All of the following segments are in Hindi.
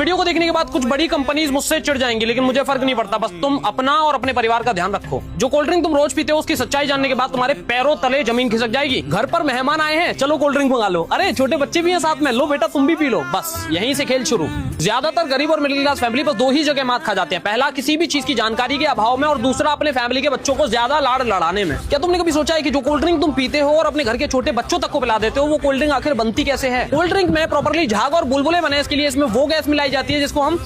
वीडियो को देखने के बाद कुछ बड़ी कंपनीज मुझसे चिढ़ जाएंगी, लेकिन मुझे फर्क नहीं पड़ता। बस तुम अपना और अपने परिवार का ध्यान रखो। जो कोल्ड ड्रिंक तुम रोज पीते हो उसकी सच्चाई जानने के बाद तुम्हारे पैरों तले जमीन खिसक जाएगी। घर पर मेहमान आए हैं, चलो कोल्ड ड्रिंक मंगा लो। अरे छोटे बच्चे भी हैं साथ में, लो बेटा तुम भी पी लो। बस यहीं से खेल शुरू। ज्यादातर गरीब और मिडिल क्लास फैमिली बस दो ही जगह मात खा जाते हैं। पहला किसी भी चीज की जानकारी के अभाव में, और दूसरा अपने फैमिली के बच्चों को ज्यादा लाड़ लड़ाने में। क्या तुमने कभी सोचा है कि जो कोल्ड ड्रिंक तुम पीते हो और अपने घर के छोटे बच्चों तक को पिला देते हो, वो कोल्ड ड्रिंक आखिर बनती कैसे है? कोल्ड ड्रिंक में प्रॉपर्ली झाग और बुलबुले बने, इसके लिए इसमें वो गैस मिलाई जाती है जिसको हम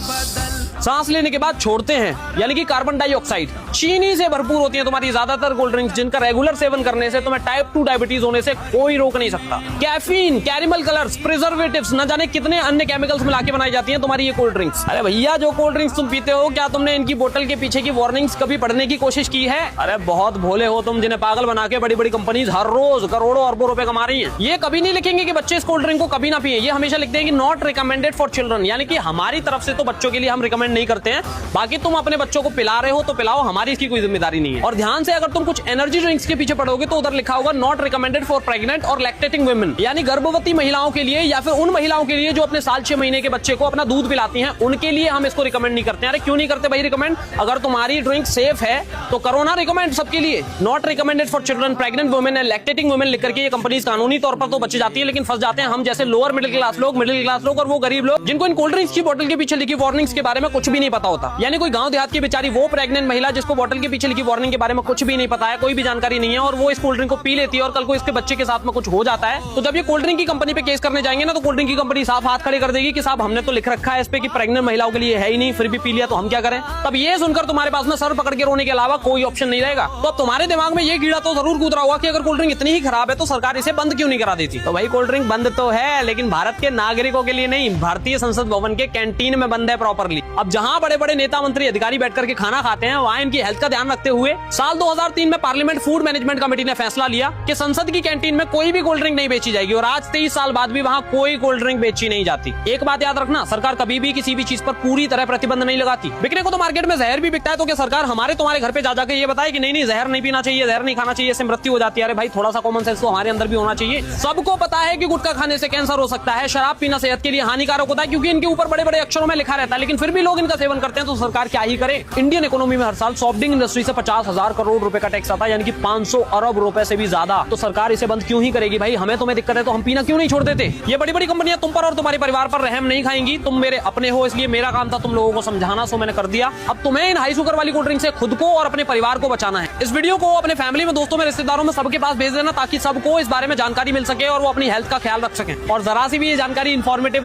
सांस लेने के बाद छोड़ते हैं, यानी कि कार्बन डाइऑक्साइड। चीनी से भरपूर होती है तुम्हारी ज्यादातर कोल्ड ड्रिंक्स, जिनका रेगुलर सेवन करने से तुम्हें टाइप 2 डायबिटीज होने से कोई रोक नहीं सकता। कैफीन, कैरेमल कलर्स, प्रिजर्वेटिव्स, न जाने कितने अन्य केमिकल्स मिला के बनाई जाती हैं तुम्हारी ये कोल्ड ड्रिंक्स। अरे भैया, जो कोल्ड ड्रिंक्स तुम पीते हो, क्या तुमने इनकी बोतल के पीछे की वार्निंग्स कभी पढ़ने की कोशिश की है? अरे बहुत भोले हो तुम, जिन्हें पागल बना के बड़ी बड़ी कंपनीज हर रोज करोड़ों अरबों रुपए कमा रही है। ये कभी नहीं लिखेंगे कि बच्चे इस कोल्ड ड्रिंक को कभी ना पिए। ये हमेशा लिखते हैं कि नॉट रिकमेंडेड फॉर चिल्ड्रन, यानी कि हमारी तरफ से तो बच्चों के लिए हम रिकमेंड नहीं करते हैं। बाकी तुम अपने बच्चों को पिला रहे हो तो पिलाओ, हमारी इसकी कोई जिम्मेदारी नहीं है। और ध्यान से अगर तुम कुछ एनर्जी ड्रिंक्स के पीछे पढ़ोगे तो उधर लिखा होगा नॉट रिकमेंडेड फॉर प्रेग्नेंट और लैक्टेटिंग वुमेन, यानी गर्भवती महिलाओं के लिए या फिर उन महिलाओं के लिए जो अपने साल 6 महीने के बच्चे को अपना दूध पिलाती हैं, उनके लिए हम इसको रिकमेंड नहीं करते हैं। अरे क्यों नहीं करते भाई रिकमेंड? अगर तुम्हारी ड्रिंक सेफ है तो करो ना रिकमेंड सबके लिए। Not recommended for children, pregnant women and lactating women लिख करके ये कंपनीज कानूनी तौर पर तो बच जाती है, लेकिन फंस जाते हैं हम जैसे लोअर मिडिल क्लास लोग, मिडिल क्लास लोग और वो गरीब लोग जिनको इन कोल्ड ड्रिंक्स की बोतल के पीछे लिखी वार्निंग्स के बारे में कुछ भी नहीं पता होता। यानी कोई गांव देहात की बेचारी वो प्रेग्नेंट महिला जिसको बोतल के पीछे लिखी वार्निंग के बारे में कुछ भी नहीं पता है, कोई भी जानकारी नहीं है, और वो इस कोल्ड ड्रिंक को पी लेती है और कल को इसके बच्चे के साथ में कुछ हो जाता है, तो जब ये कोल्ड ड्रिंक की कंपनी पे केस करने जाएंगे ना, तो कोल्ड ड्रिंक की कंपनी साफ हाथ खड़े कर देगी कि साहब हमने तो लिख रखा है इस पे कि प्रेग्नेंट महिलाओं के लिए है ही नहीं, फिर भी पी लिया तो हम क्या करें? तब ये सुनकर तुम्हारे पास में सर पकड़ के रोने के अलावा कोई ऑप्शन नहीं रहेगा। तो अब तुम्हारे दिमाग में ये कीड़ा तो जरूर कूद रहा होगा कि अगर कोल्ड ड्रिंक इतनी ही खराब है तो सरकार इसे बंद क्यों नहीं करा देती? तो भाई कोल्ड ड्रिंक बंद तो है, लेकिन भारत के नागरिकों के लिए नहीं, भारतीय संसद भवन के कैंटीन में बंद है प्रॉपरली। अब जहां बड़े बड़े नेता मंत्री अधिकारी बैठ करके खाना खाते हैं, वहां इनकी हेल्थ का ध्यान रखते हुए साल 2003 में पार्लियामेंट फूड मैनेजमेंट कमेटी ने फैसला लिया कि संसद की कैंटीन में कोई भी कोल्ड ड्रिंक नहीं बेची जाएगी, और आज 23 साल बाद भी वहां कोई कोल्ड ड्रिंक बेची नहीं जाती। एक बात याद रखना, सरकार कभी भी किसी भी चीज पर पूरी तरह प्रतिबंध नहीं लगाती। बिकने को तो मार्केट में जहर भी बिकता है, तो क्या सरकार हमारे तुम्हारे घर पे जा जाकर ये बताए कि नहीं नहीं जहर नहीं पीना चाहिए, जहर नहीं खाना चाहिए, इससे मृत्यु हो जाती है? अरे भाई थोड़ा सा कॉमन सेंस तो हमारे अंदर भी होना चाहिए। सबको पता है कि गुटखा खाने से कैंसर हो सकता है, शराब पीना सेहत के लिए हानिकारक होता है, क्योंकि इनके ऊपर बड़े बड़े अक्षरों में लिखा रहता है, लेकिन फिर भी लोग इनका सेवन करते हैं, तो सरकार क्या ही करे? इंडियन इकोनॉमी में हर साल सॉफ्ट ड्रिंक इंडस्ट्री से 50,000 करोड़ रुपए का टैक्स आता है, यानी कि 500 अरब रुपए से भी ज्यादा। तो सरकार इसे बंद क्यों ही करेगी भाई? हमें तुम्हें दिक्कत है तो हम पीना क्यों नहीं छोड़ देते? ये बड़ी बड़ी कंपनियां तुम पर और तुम्हारे परिवार पर रहम नहीं खाएंगी। तुम मेरे अपने हो, इसलिए मेरा काम था तुम लोगों को समझाना, सो मैंने कर दिया। अब तुम्हें इन हाई शुगर वाली कोल्ड ड्रिंक से खुद को और अपने परिवार को बचाना है। इस वीडियो को अपने फैमिली में, दोस्तों में, रिश्तेदारों में सबके पास भेज देना, ताकि सबको इस बारे में जानकारी मिल सके और वो अपनी हेल्थ का ख्याल रख सकें। और जरा सी भी ये जानकारी इन्फॉर्मेटिव